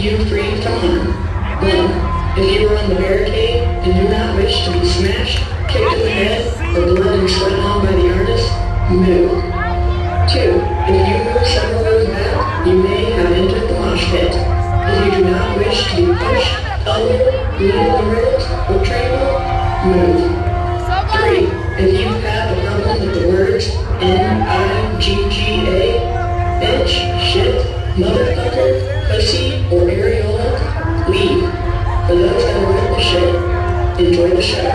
you free from harm. 1. If you are on the barricade and do not wish to be smashed, kicked in the head, or blood and sweat on by the artist, move. 2. If you move several rows back, you may have entered the mosh pit. If you do not wish to be pushed, elbowed, lean on the rails, or trampled, move. 3. If you have a problem with the words N-I-G-G-A, bitch, shit, motherfucker, pussy, or areola, leave. For those that are with the shit, enjoy the show.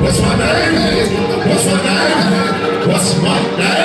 What's my name? What's my name? What's my name?